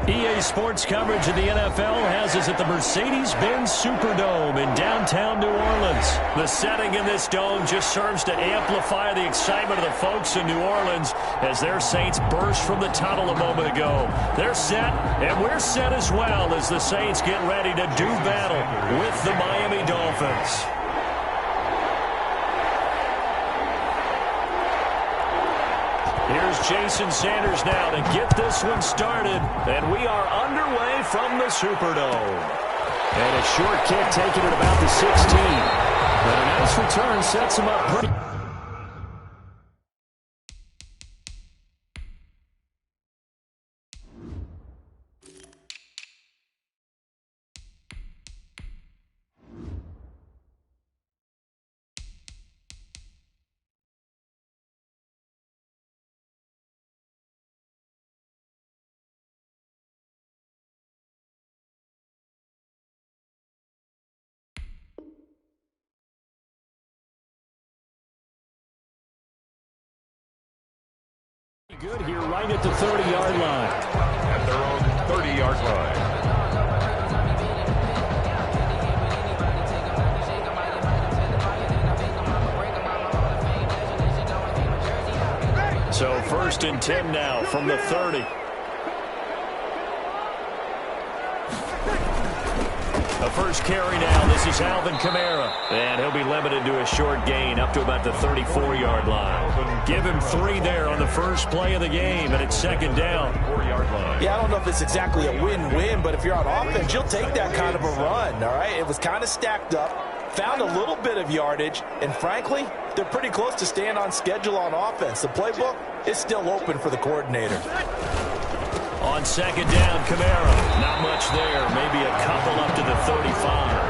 EA Sports coverage of the NFL has us at the Mercedes-Benz Superdome in downtown New Orleans. The setting in this dome just serves to amplify the excitement of the folks in New Orleans as their Saints burst from the tunnel a moment ago. They're set, and we're set as well as the Saints get ready to do battle with the Miami Dolphins. Here's Jason Sanders now to get this one started, and we are underway from the Superdome. And a short kick taken at about the 16. But a nice return sets him up pretty. Good here right at the 30-yard line. At their own 30-yard line. So 1st and 10 now from the 30. The first carry now. This is Alvin Kamara. And he'll be limited to a short gain up to about the 34-yard line. Give him 3 there on the first play of the game, and it's 2nd down. 4-yard line. Yeah, I don't know if it's exactly a win-win, but if you're on offense, you'll take that kind of a run, all right? It was kind of stacked up, found a little bit of yardage, and frankly, they're pretty close to staying on schedule on offense. The playbook is still open for the coordinator. On 2nd down, Kamara. Not much there. Maybe a couple up to the 35.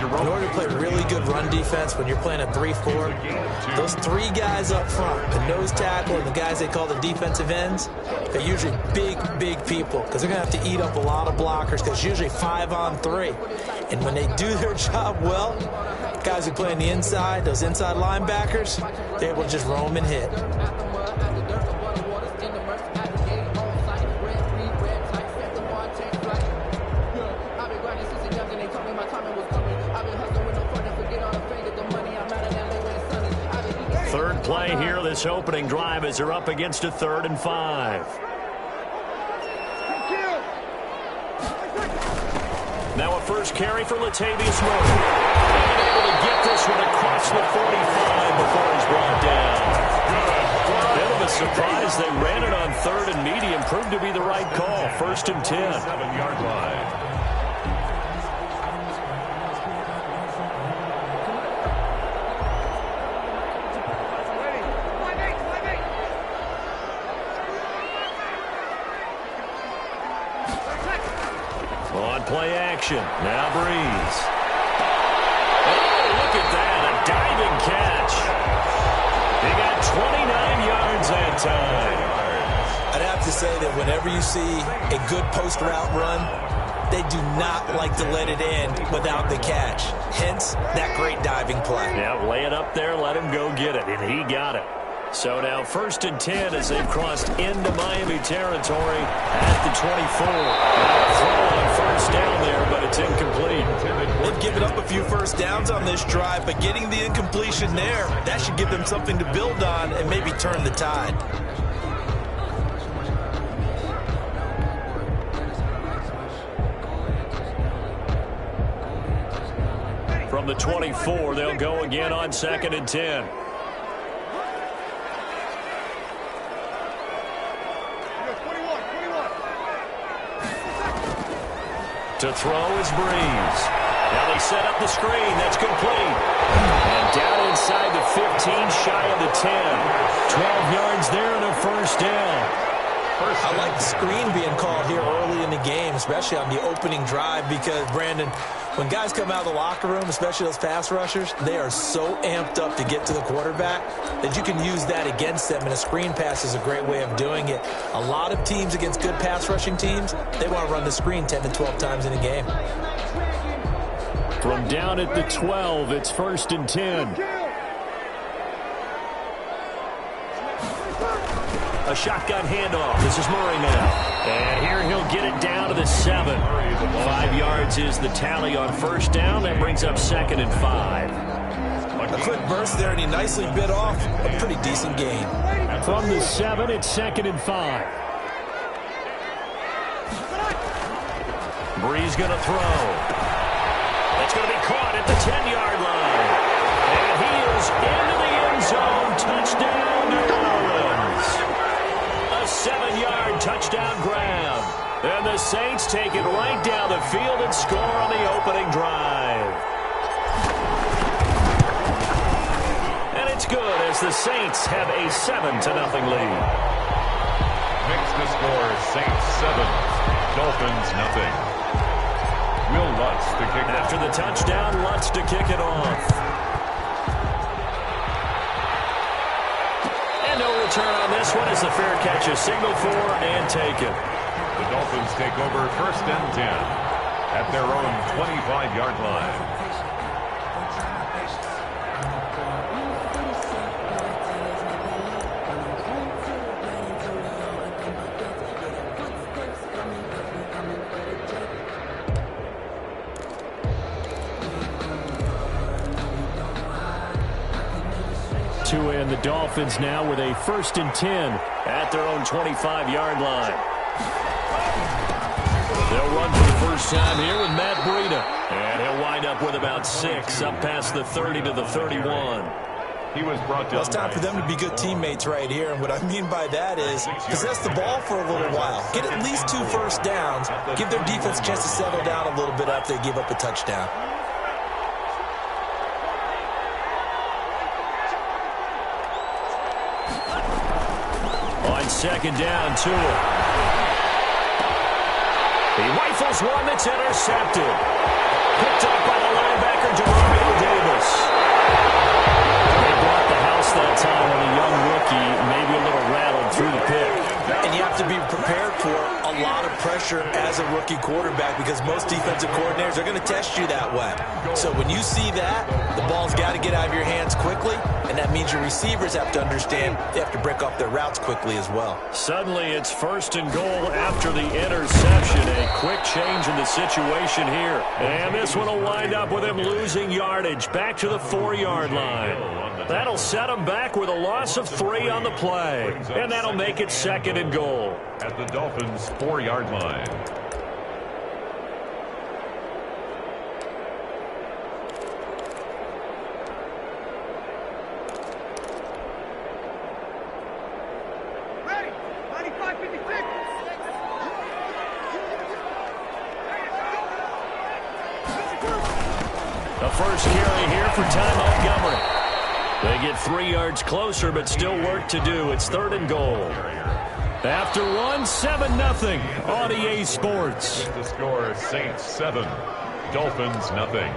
In order to play really good run defense when you're playing a 3-4, those 3 guys up front, the nose tackle and the guys they call the defensive ends, they're usually big people because they're going to have to eat up a lot of blockers because usually 5 on 3. And when they do their job well, guys who play on the inside, those inside linebackers, they're able to just roam and hit. Third play here, this opening drive as they're up against a 3rd and 5. Now a first carry for Latavius Murray. And able to get this one across the 45 before he's brought down. Bit of a surprise. They ran it on 3rd and medium. Proved to be the right call. 1st and 10. 7-yard line. Play action. Now Breeze. Oh, look at that. A diving catch. He got 29 yards that time. I'd have to say that whenever you see a good post route run, they do not like to let it end without the catch. Hence, that great diving play. Yeah, lay it up there, let him go get it, and he got it. So now 1st and 10 as they've crossed into Miami territory at the 24. Now throw on 1st down there, but it's incomplete. They've given up a few first downs on this drive, but getting the incompletion there, that should give them something to build on and maybe turn the tide. From the 24, they'll go again on 2nd and 10. To throw is Breeze. Now they set up the screen. That's complete. And down inside the 15, shy of the 10. 12 yards there and a 1st down. I like the screen being called here early in the game, especially on the opening drive, because, Brandon, when guys come out of the locker room, especially those pass rushers, they are so amped up to get to the quarterback that you can use that against them, and a screen pass is a great way of doing it. A lot of teams against good pass rushing teams, they want to run the screen 10 to 12 times in a game. From down at the 12, it's 1st and 10. A shotgun handoff. This is Murray now. And here yards is the tally on first down. That brings up 2nd and 5. A quick burst there, and he nicely bit off a pretty decent gain. From the 7, it's 2nd and 5. Bree's going to throw. It's going to be caught at the 10-yard line. And he is into the end zone. Touchdown, New Orleans. A 7-yard touchdown grab. And the Saints take it right down the field and score on the opening drive. And it's good as the Saints have a 7-0 lead. Makes the score Saints 7, Dolphins nothing. Will Lutz to kick it. After the touchdown, Lutz to kick it off. And no return on this one as the fair catch is signaled for and taken. The Dolphins take over 1st and 10 at their own 25-yard line. And the Dolphins now with a 1st and 10 at their own 25-yard line. They'll run for the first time here with Matt Breida. And he'll wind up with about 6 up past the 30 to the 31. He was brought down. Well, it's time for them to be good teammates right here. And what I mean by that is possess the ball for a little while. Get at least 2 first downs. Give their defense a chance to settle down a little bit after they give up a touchdown. On 2nd down, Tua. He rifles one that's intercepted. Picked up by the linebacker, Jerome Davis. They brought the house that time on a young rookie, maybe a little rattled through the pick. And you have to be prepared for a lot of pressure as a rookie quarterback because most defensive coordinators are going to test you that way. So when you see that, the ball's got to get out of your hands quickly, and that means your receivers have to understand they have to break off their routes quickly as well. Suddenly it's 1st and goal after the interception. A quick change in the situation here. And this one will wind up with him losing yardage back to the 4-yard line. That'll set him back with a loss of 3 on the play. And that'll make it 2nd and goal. At the Dolphins' 4-yard line. Ready? 95-56. The first carry here for Ty Montgomery. They get 3 yards closer, but still work to do. It's 3rd and goal. After 1, 7-0 on EA Sports. The score, Saints 7, Dolphins nothing.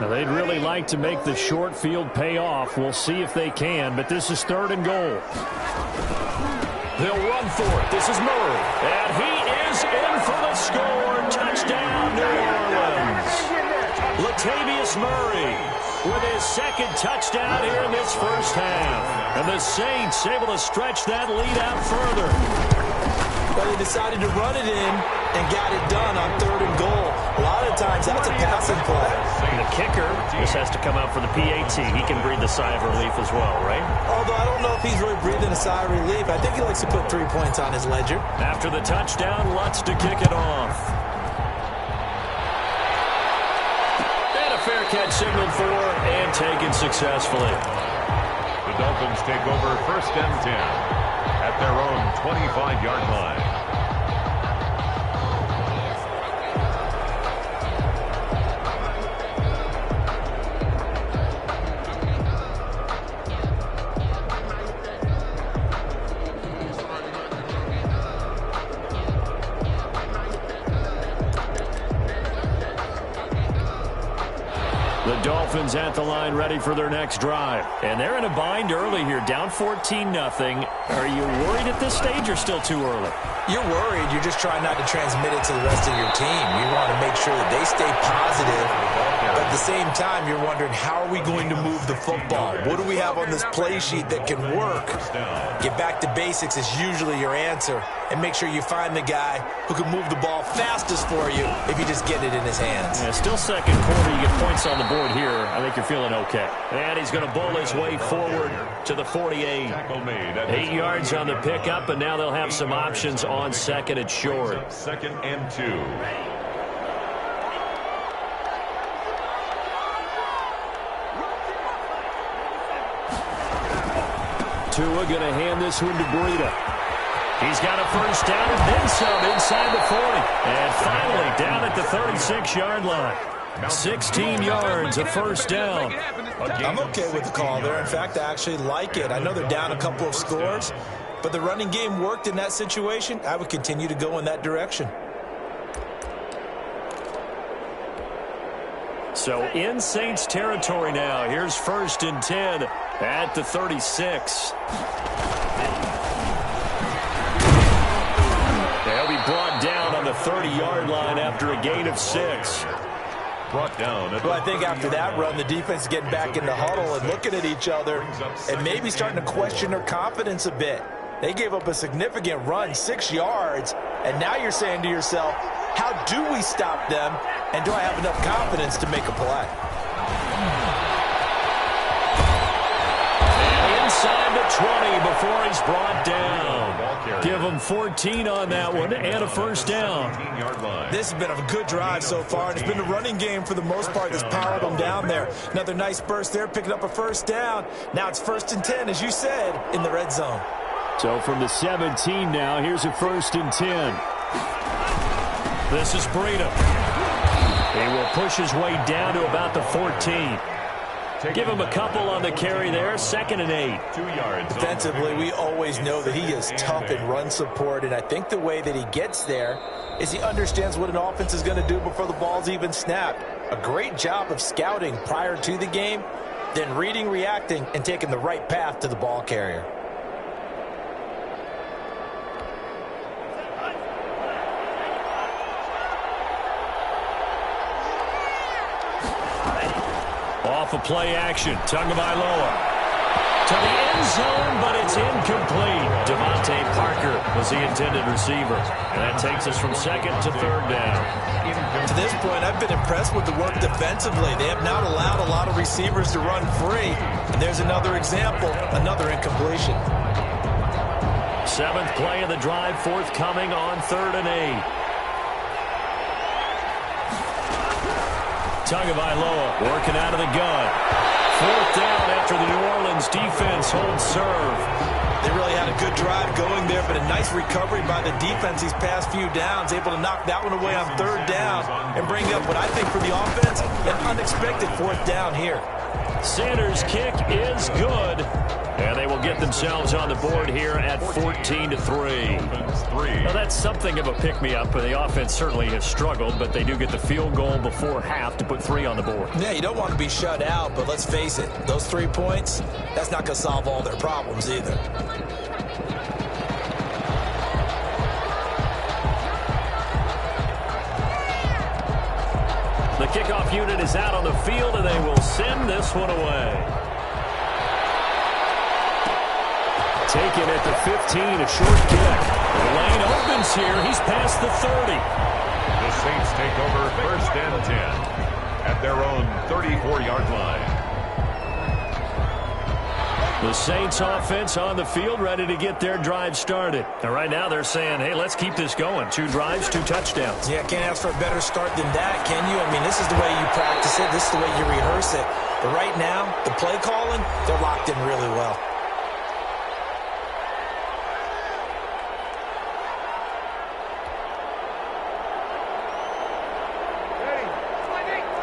Now, they'd really like to make the short field pay off. We'll see if they can, but this is 3rd and goal. They'll run for it. This is Murray. And he is in for the score. Touchdown, New Orleans. Latavius Murray with his 2nd touchdown here in this first half. And the Saints able to stretch that lead out further. Well, they decided to run it in and got it done on 3rd and goal. A lot of times that's a passing play. The kicker just has to come out for the PAT. He can breathe a sigh of relief as well, right? Although I don't know if he's really breathing a sigh of relief. I think he likes to put 3 points on his ledger. After the touchdown, Lutz to kick it off. And a fair catch signaled for and taken successfully. The Dolphins take over 1st and 10 at their own 25-yard line. The Dolphins at the line ready for their next drive. And they're in a bind early here, down 14-0. Are you worried at this stage or still too early? You're worried. You're just trying not to transmit it to the rest of your team. You want to make sure that they stay positive, but At the same time, you're wondering, how are we going to move the football? What do we have on this play sheet that can work? Get back to basics is usually your answer, and make sure you find the guy who can move the ball fastest for you if you just get it in his hands. Yeah, still second quarter. You get points on the board here. I think you're feeling okay. And he's going to bowl his way forward to the 48. 8 yards on the pickup, and now they'll have some options on second and short. 2nd and 2. Tua going to hand this one to Breida. He's got a first down and then some inside the 40. And finally down at the 36-yard line. 16 yards, a first down. I'm okay with the call there. In fact, I actually like it. I know they're down a couple of scores, but the running game worked in that situation. I would continue to go in that direction. So in Saints territory now. Here's 1st and 10 at the 36. They'll be brought down on the 30-yard line after a gain of 6. Brought down. Well, I think after that run, the defense is getting back in the huddle and looking at each other and maybe starting to question their confidence a bit. They gave up a significant run, 6 yards, and now you're saying to yourself, how do we stop them, and do I have enough confidence to make a play? And inside the 20 before he's brought down. Give him 14 on that one and a first down. This has been a good drive so far, and it's been the running game for the most part that's powered them down there. Another nice burst there, picking up a first down. Now it's 1st and 10, as you said, in the red zone. So from the 17 now, here's a 1st and 10. This is Breida. He will push his way down to about the 14. Give him a couple on the carry there. 2nd and 8. 2 yards. Defensively, we always know that he is tough in run support, and I think the way that he gets there is he understands what an offense is going to do before the ball's even snapped. A great job of scouting prior to the game, then reading, reacting, and taking the right path to the ball carrier. Off of play action, Tagovailoa to the end zone, but it's incomplete. Devontae Parker was the intended receiver. And that takes us from 2nd to 3rd down. To this point, I've been impressed with the work defensively. They have not allowed a lot of receivers to run free. And there's another example, another incompletion. 7th play of the drive, forthcoming on 3rd and 8. Tagovailoa working out of the gun. 4th down after the New Orleans defense holds serve. They really had a good drive going there, but a nice recovery by the defense these past few downs, able to knock that one away on 3rd down and bring up what I think for the offense, an unexpected 4th down here. Sanders' kick is good, and they will get themselves on the board here at 14-3. Now that's something of a pick-me-up, but the offense certainly has struggled, but they do get the field goal before half to put 3 on the board. Yeah, you don't want to be shut out, but let's face it, those 3 points, that's not going to solve all their problems either. The kickoff unit is out on the field, and they will send this one away. Taken at the 15, a short kick. The lane opens here. He's past the 30. The Saints take over 1st and 10 at their own 34-yard line. The Saints offense on the field, ready to get their drive started. And right now they're saying, hey, let's keep this going. 2 drives, 2 touchdowns. Yeah, can't ask for a better start than that, can you? I mean, this is the way you practice it. This is the way you rehearse it. But right now, the play calling, they're locked in really well.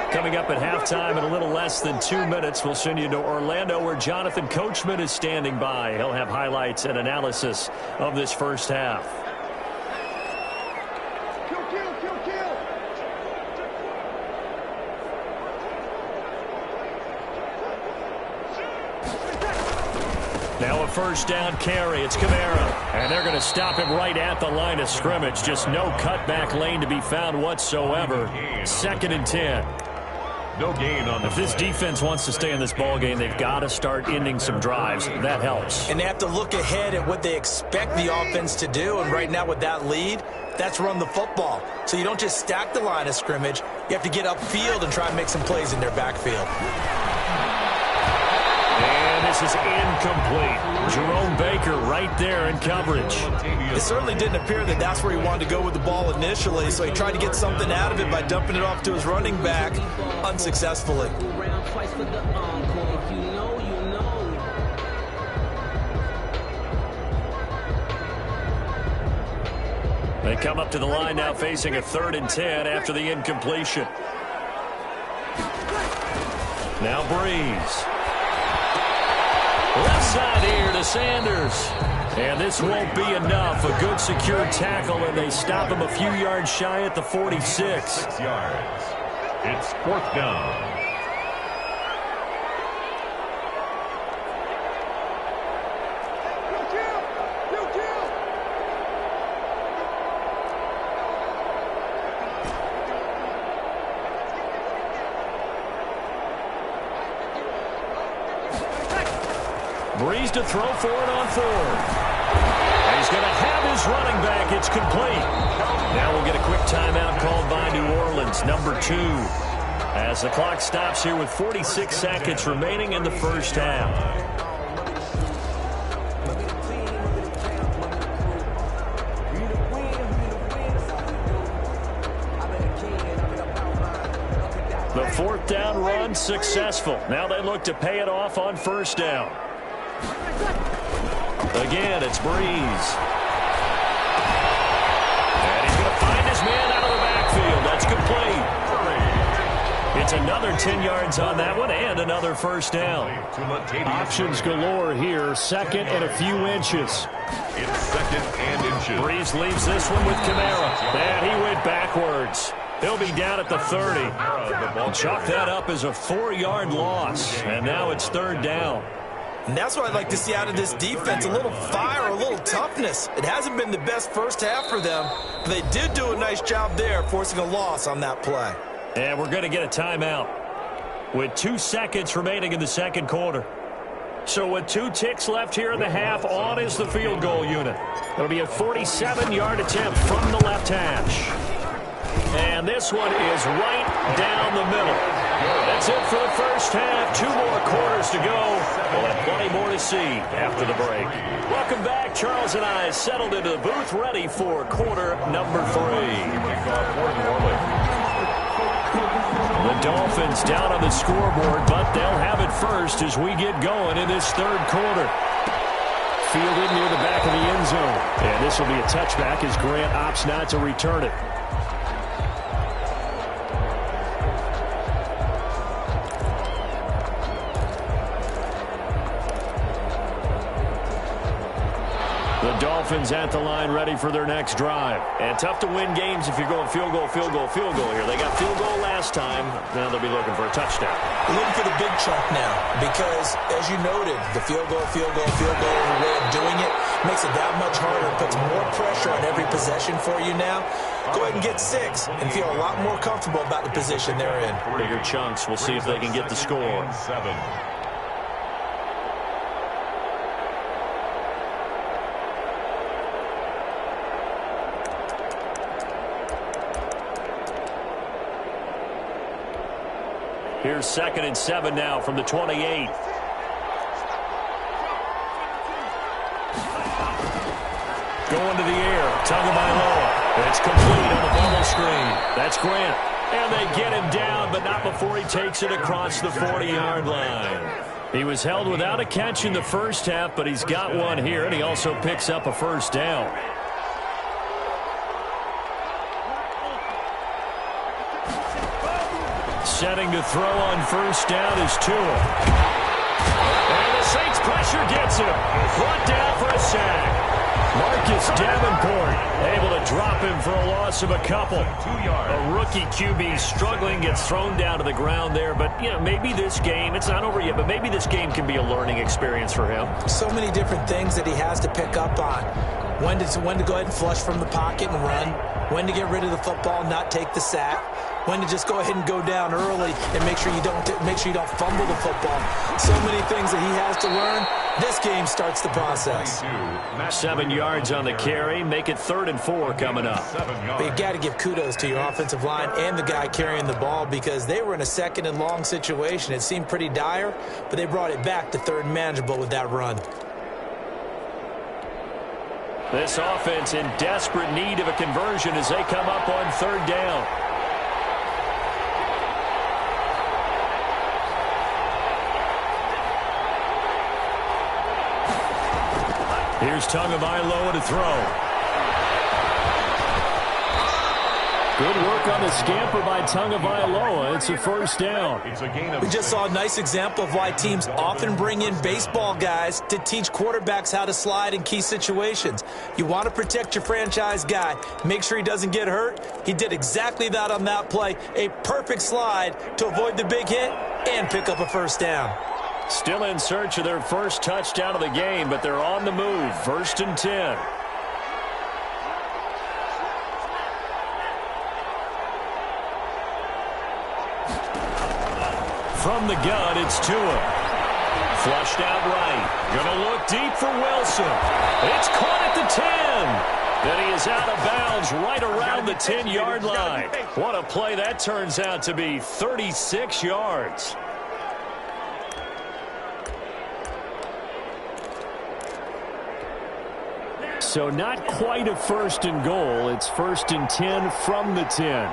Coming up at halftime in a little less than 2 minutes, we'll send you to Orlando where Jonathan Coachman is standing by. He'll have highlights and analysis of this first half. Now a first down carry. It's Kamara. And they're going to stop him right at the line of scrimmage. Just no cutback lane to be found whatsoever. 2nd and 10. No gain on the If this defense wants to stay in this ball game, they've got to start ending some drives. That helps. And they have to look ahead at what they expect the offense to do. And right now with that lead, that's run the football. So you don't just stack the line of scrimmage. You have to get upfield and try and make some plays in their backfield. And this is incomplete. Jerome Baker right there in coverage. It certainly didn't appear that that's where he wanted to go with the ball initially, so he tried to get something out of it by dumping it off to his running back unsuccessfully. They come up to the line now facing a 3rd and 10 after the incompletion. Now Breeze. Left side here to Sanders. And this won't be enough. A good secure tackle, and they stop him a few yards shy at the 46. 6 yards. It's 4th down. Breeze to throw for it on 4th. And he's going to have his running back. It's complete. Now we'll get a quick timeout called by New Orleans, number 2. As the clock stops here with 46 seconds remaining in the first half. The 4th down run successful. Now they look to pay it off on 1st down. Again, it's Breeze. And he's going to find his man out of the backfield. That's complete. It's another 10 yards on that one and another 1st down. Options galore here. 2nd and a few inches. It's 2nd and inches. Breeze leaves this one with Kamara. And he went backwards. He'll be down at the 30. Chalk that up as a 4-yard loss. And now it's 3rd down. And that's what I'd like to see out of this defense, a little fire, a little toughness. It hasn't been the best first half for them, but they did do a nice job there, forcing a loss on that play. And we're going to get a timeout with 2 seconds remaining in the 2nd quarter. So with 2 ticks left here in the half, on is the field goal unit. It'll be a 47-yard attempt from the left hash. And this one is right down the middle. That's it for the first half. 2 more quarters to go. We'll have plenty more to see after the break. Welcome back. Charles and I settled into the booth, ready for quarter number 3. The Dolphins down on the scoreboard, but they'll have it first as we get going in this 3rd quarter. Fielded near the back of the end zone. And this will be a touchback as Grant opts not to return it. The Dolphins at the line ready for their next drive. And tough to win games if you're going field goal, field goal, field goal here. They got field goal last time. Now they'll be looking for a touchdown. Looking for the big chunk now because, as you noted, the field goal, field goal, field goal way of doing it makes it that much harder. It puts more pressure on every possession for you now. Go ahead and get 6 and feel a lot more comfortable about the position they're in. Bigger chunks. We'll see if they can get the score. 7. Here's 2nd and 7 now from the 28. Going to the air. Tagovailoa. It's complete on the bubble screen. That's Grant. And they get him down, but not before he takes it across the 40-yard line. He was held without a catch in the first half, but he's got one here, and he also picks up a 1st down. Setting to throw on 1st down is Tua. And the Saints pressure gets him. Brought down for a sack. Marcus Davenport able to drop him for a loss of a couple. 2 yards. A rookie QB struggling, gets thrown down to the ground there. But, you know, maybe this game, it's not over yet, but maybe this game can be a learning experience for him. So many different things that he has to pick up on. When to go ahead and flush from the pocket and run. When to get rid of the football and not take the sack. when to just go ahead and go down early and make sure you don't fumble the football. So many things that he has to learn. This game starts the process. 7 yards on the carry. Make it 3rd and 4 coming up. But you've got to give kudos to your offensive line and the guy carrying the ball because they were in a 2nd and long situation. It seemed pretty dire, but they brought it back to 3rd and manageable with that run. This offense in desperate need of a conversion as they come up on 3rd down. Here's Tagovailoa to throw. Good work on the scamper by Tagovailoa. It's a 1st down. We just saw a nice example of why teams often bring in baseball guys to teach quarterbacks how to slide in key situations. You want to protect your franchise guy. Make sure he doesn't get hurt. He did exactly that on that play. A perfect slide to avoid the big hit and pick up a 1st down. Still in search of their first touchdown of the game, but they're on the move. 1st and 10. From the gun, it's Tua. Flushed out right. Gonna look deep for Wilson. It's caught at the 10. Then he is out of bounds right around the 10-yard line. What a play that turns out to be. 36 yards. So not quite a 1st and goal. It's 1st and 10 from the 10.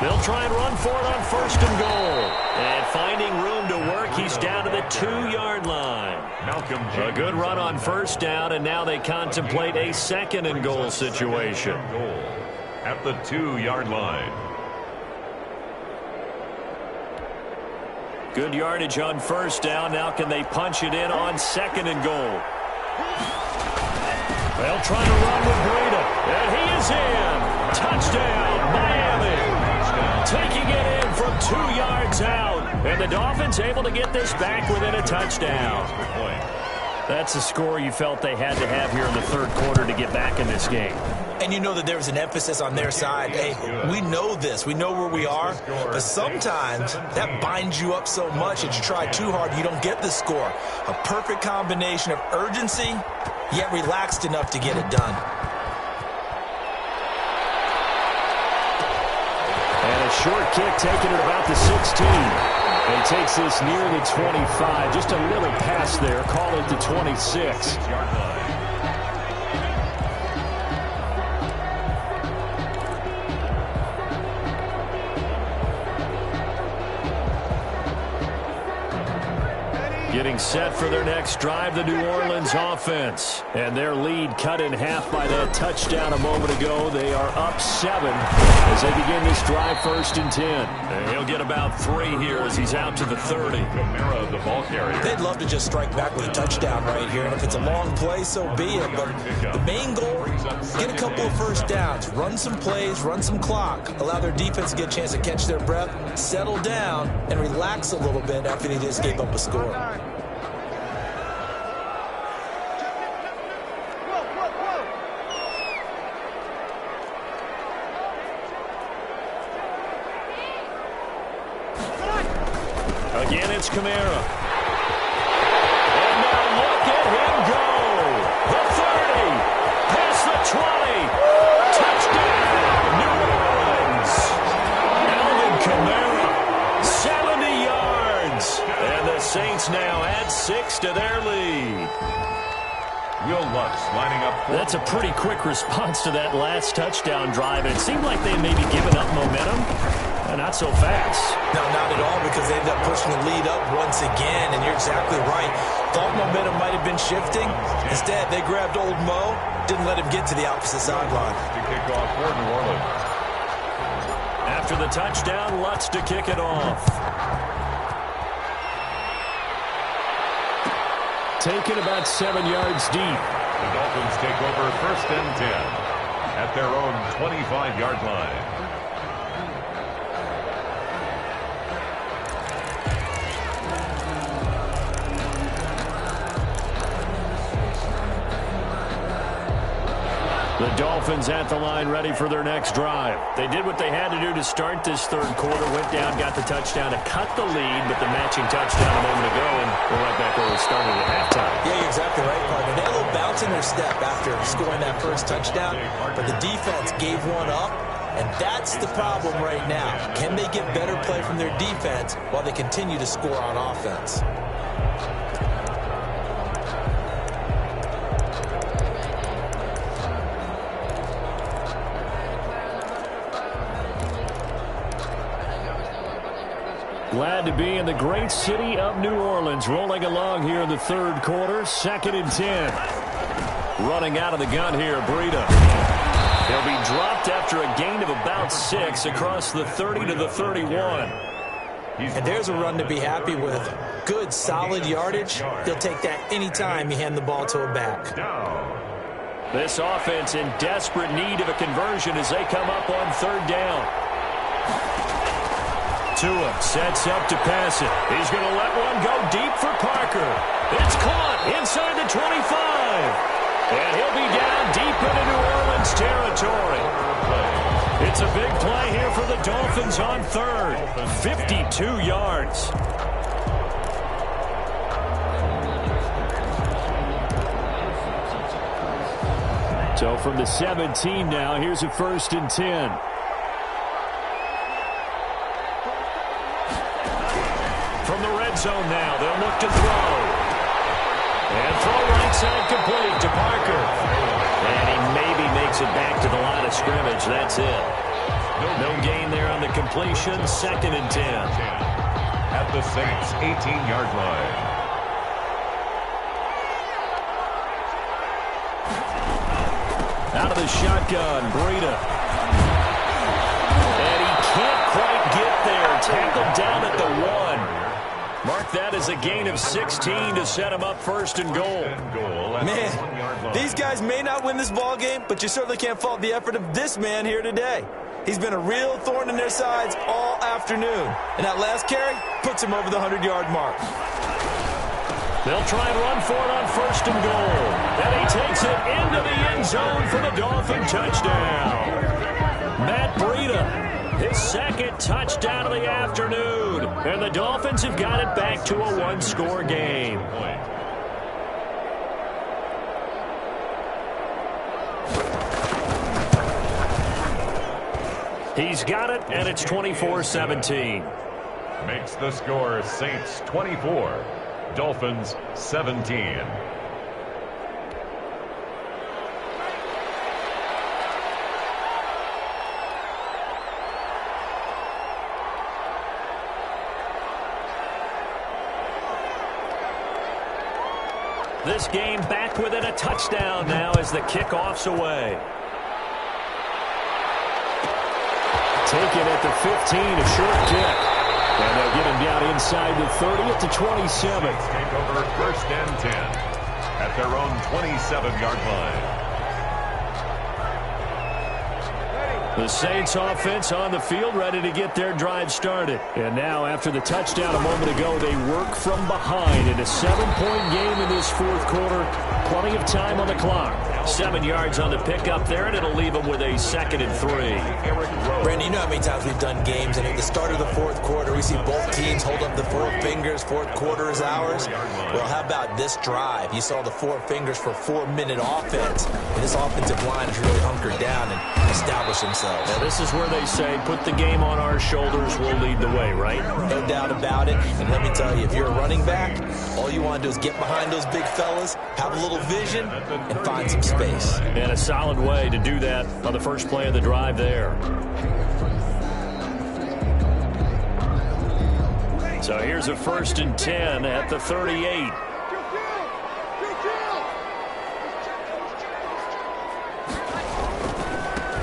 They'll try and run for it on 1st and goal. And finding room to work, he's down to the 2-yard line. A good run on 1st down, and now they contemplate a 2nd and goal situation. At the 2-yard line. Good yardage on 1st down. Now can they punch it in on 2nd and goal? They'll try to run with Breida, and he is in. Touchdown, Miami. Taking it in from 2 yards out, and the Dolphins able to get this back within a touchdown. That's a score you felt they had to have here in the 3rd quarter to get back in this game. And you know that there was an emphasis on their side. Hey, we know this. We know where we are. But sometimes that binds you up so much that you try too hard, you don't get the score. A perfect combination of urgency, yet relaxed enough to get it done. And a short kick taken at about the 16. And takes this near the 25. Just a little pass there. Call it the 26. Getting set for their next drive, the New Orleans offense. And their lead cut in half by that touchdown a moment ago. They are up 7 as they begin this drive 1st and 10. And he'll get about 3 here as he's out to the 30. Kamara, the ball carrier. They'd love to just strike back with a touchdown right here. And if it's a long play, so be it. But the main goal, get a couple of 1st downs. Run some plays, run some clock. Allow their defense to get a chance to catch their breath, settle down, and relax a little bit after they just gave up a score. Again, it's Kamara. And now look at him go. The 30, past the 20. Touchdown, New Orleans. Alvin Kamara, 70 yards. And the Saints now add 6 to their lead. Will Lutz lining up. That's a pretty quick response to that last touchdown drive. It seemed like they may be giving up momentum. Not so fast. No, not at all, because they ended up pushing the lead up once again, and you're exactly right. Thought momentum might have been shifting. Instead, they grabbed old Mo, didn't let him get to the opposite sideline. To kick off for New Orleans. After the touchdown, Lutz to kick it off. Taken about 7 yards deep. The Dolphins take over 1st and 10 at their own 25-yard line. The Dolphins at the line ready for their next drive. They did what they had to do to start this third quarter, went down, got the touchdown to cut the lead, but the matching touchdown a moment ago, and we're right back where we started at halftime. Yeah, you're exactly right, partner. They had a little bounce in their step after scoring that first touchdown, but the defense gave one up, and that's the problem right now. Can they get better play from their defense while they continue to score on offense? Glad to be in the great city of New Orleans, rolling along here in the third quarter, 2nd and 10. Running out of the gun here, Breida. He'll be dropped after a gain of about 6 across the 30 to the 31. And there's a run to be happy with. Good, solid yardage. He'll take that anytime you hand the ball to a back. This offense in desperate need of a conversion as they come up on 3rd down. Tua sets up to pass it. He's going to let one go deep for Parker. It's caught inside the 25. And he'll be down deep into New Orleans territory. It's a big play here for the Dolphins on 3rd. 52 yards. So from the 17 now, here's a 1st and 10. From the red zone now, they'll look to throw. And throw right side complete to Parker. And he maybe makes it back to the line of scrimmage. That's it. No gain there on the completion. 2nd and 10. At the Saints' 18-yard line. Out of the shotgun, Breida. And he can't quite get there. Tackled down at the 1. Mark that as a gain of 16 to set him up 1st and goal. Man, these guys may not win this ball game, but you certainly can't fault the effort of this man here today. He's been a real thorn in their sides all afternoon. And that last carry puts him over the 100-yard mark. They'll try and run for it on 1st and goal. And he takes it into the end zone for the Dolphin touchdown. Matt Breida. His 2nd touchdown of the afternoon. And the Dolphins have got it back to a 1-score game. He's got it, and it's 24-17. Makes the score Saints 24, Dolphins 17. This game back within a touchdown now as the kickoff's away. Taken at the 15, a short kick. And they'll get him down inside the 30 at the 27. Take over 1st and 10 at their own 27-yard line. The Saints offense on the field ready to get their drive started. And now after the touchdown a moment ago, they work from behind in a 7-point game in this 4th quarter. Plenty of time on the clock. 7 yards on the pickup there, and it'll leave them with a 2nd and 3. Brandon, you know how many times we've done games, and at the start of the 4th quarter, we see both teams hold up the 4 fingers, 4th quarter is ours. Well, how about this drive? You saw the 4 fingers for 4-minute offense, and this offensive line has really hunkered down and established themselves. Now, this is where they say, put the game on our shoulders, we'll lead the way, right? No doubt about it, and let me tell you, if you're a running back, all you want to do is get behind those big fellas, have a little vision, and find some space. And a solid way to do that on the first play of the drive there. So here's a 1st and 10 at the 38.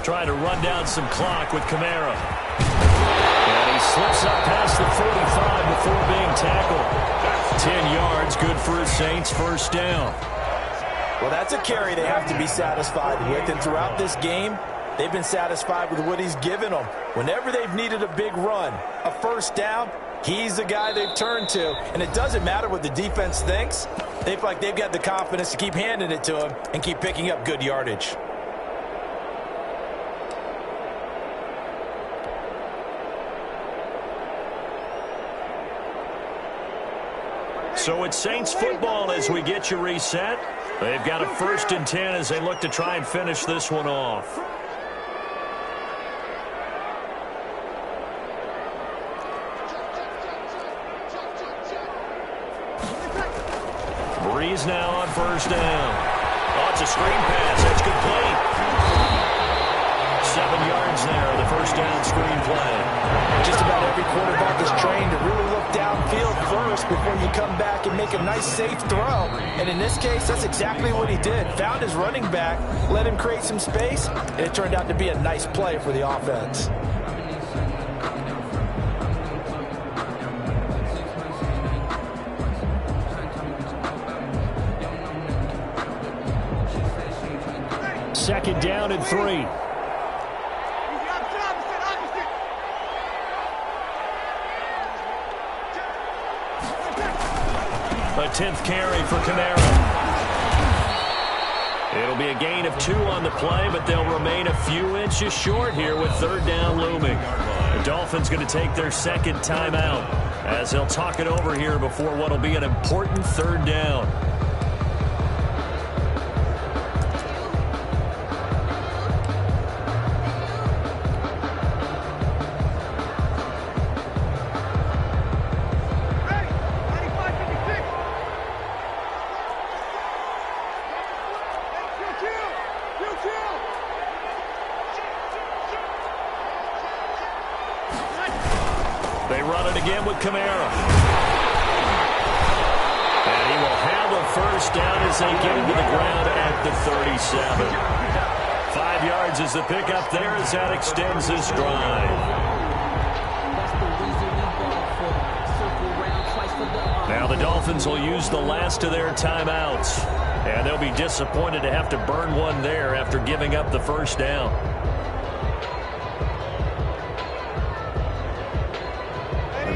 Trying to run down some clock with Kamara. And he slips up past the 45 before being tackled. 10 yards, good for his Saints, 1st down. Well, that's a carry they have to be satisfied with, and throughout this game, they've been satisfied with what he's given them. Whenever they've needed a big run, a 1st down, he's the guy they've turned to, and it doesn't matter what the defense thinks. They feel like they've got the confidence to keep handing it to him and keep picking up good yardage. So it's Saints football as we get you reset. They've got a 1st and 10 as they look to try and finish this one off. Breeze now on 1st down. Oh, it's a screen pass. That's complete. 7 yards there, the 1st down screen play. Just about every quarterback is trained to really look downfield first before you come back and make a nice, safe throw. And in this case, that's exactly what he did. Found his running back, let him create some space, and it turned out to be a nice play for the offense. Second down and 3. A 10th carry for Kamara. It'll be a gain of 2 on the play, but they'll remain a few inches short here with 3rd down looming. The Dolphins going to take their 2nd timeout as they'll talk it over here before what will be an important 3rd down. They run it again with Kamara. And he will have a 1st down as they get into the ground at the 37. 5 yards is the pickup there as that extends this drive. Now the Dolphins will use the last of their timeouts. And they'll be disappointed to have to burn one there after giving up the 1st down.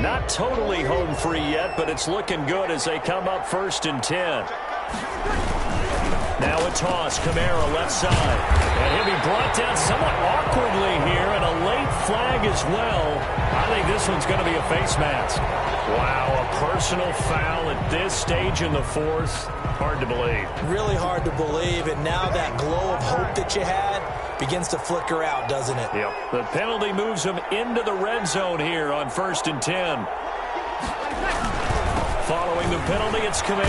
Not totally home free yet, but it's looking good as they come up 1st and 10. Now a toss, Kamara left side. And he'll be brought down somewhat awkwardly here, and a late flag as well. I think this one's going to be a face mask. Wow, a personal foul at this stage in the 4th. Hard to believe. Really hard to believe, and now that glow of hope that you had begins to flicker out, doesn't it? Yep. The penalty moves him into the red zone here on 1st and 10. Following the penalty, it's Kamara.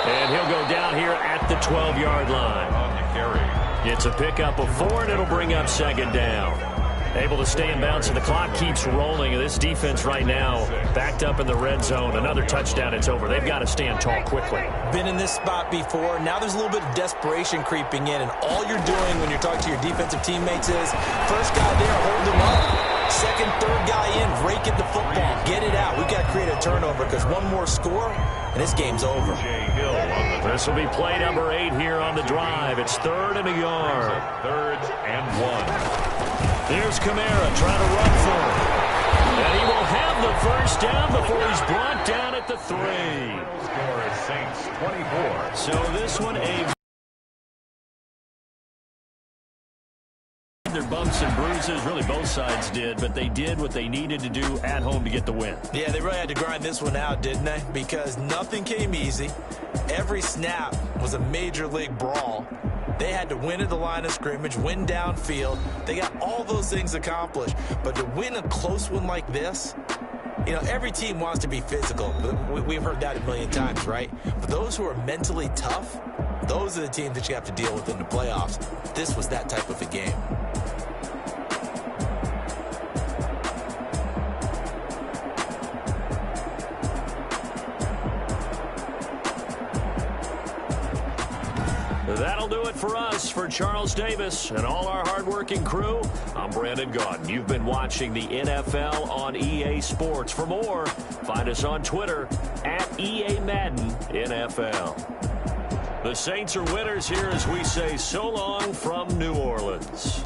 And he'll go down here at the 12-yard line. It's a pickup of 4, and it'll bring up 2nd down. Able to stay in bounds, and the clock keeps rolling. This defense right now backed up in the red zone. Another touchdown, it's over. They've got to stand tall quickly. Been in this spot before. Now there's a little bit of desperation creeping in, and all you're doing when you're talking to your defensive teammates is first guy there, hold him up. Second, third guy in, rake at the football. Get it out. We've got to create a turnover because one more score, and this game's over. This will be play number 8 here on the drive. It's 3rd and a yard. 3rd and 1. Here's Kamara trying to run for him. And he will have the 1st down before he's brought down at the 3. Score is Saints 24. So this one, their bumps and bruises, really both sides did, but they did what they needed to do at home to get the win. Yeah, they really had to grind this one out, didn't they? Because nothing came easy. Every snap was a major league brawl. They had to win at the line of scrimmage, win downfield. They got all those things accomplished. But to win a close one like this, you know, every team wants to be physical. We've heard that a million times, right? But those who are mentally tough, those are the teams that you have to deal with in the playoffs. This was that type of a game. That'll do it for us. For Charles Davis and all our hardworking crew, I'm Brandon Gaudin. You've been watching the NFL on EA Sports. For more, find us on Twitter at EA Madden NFL. The Saints are winners here as we say so long from New Orleans.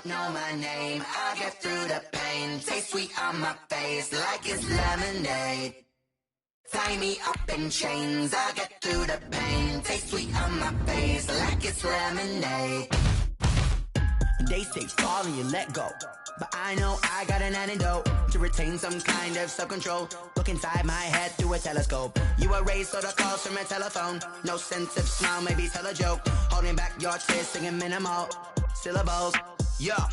know my name. I get through the pain. Taste sweet on my face like it's lemonade. Tie me up in chains. I get through the pain. Taste sweet on my face like it's lemonade. They say fall and you let go, but I know I got an antidote to retain some kind of self-control. Look inside my head through a telescope. You erase all the calls from a telephone. No sense of smile, maybe tell a joke. Holding back your tears, singing minimal syllables. Yeah,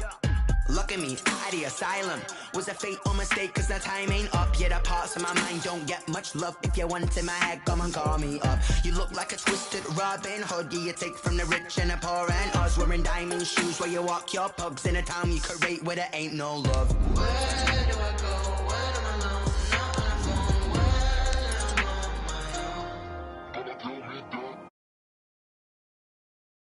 look at me, out of the asylum. Was a fate or mistake, cause the time ain't up. Yeah, the parts of my mind don't get much love. If you want in my head, come and call me up. You look like a twisted Robin Hood. Yeah, you take from the rich and the poor and us. Wearing diamond shoes where you walk your pugs in a town you create where there ain't no love.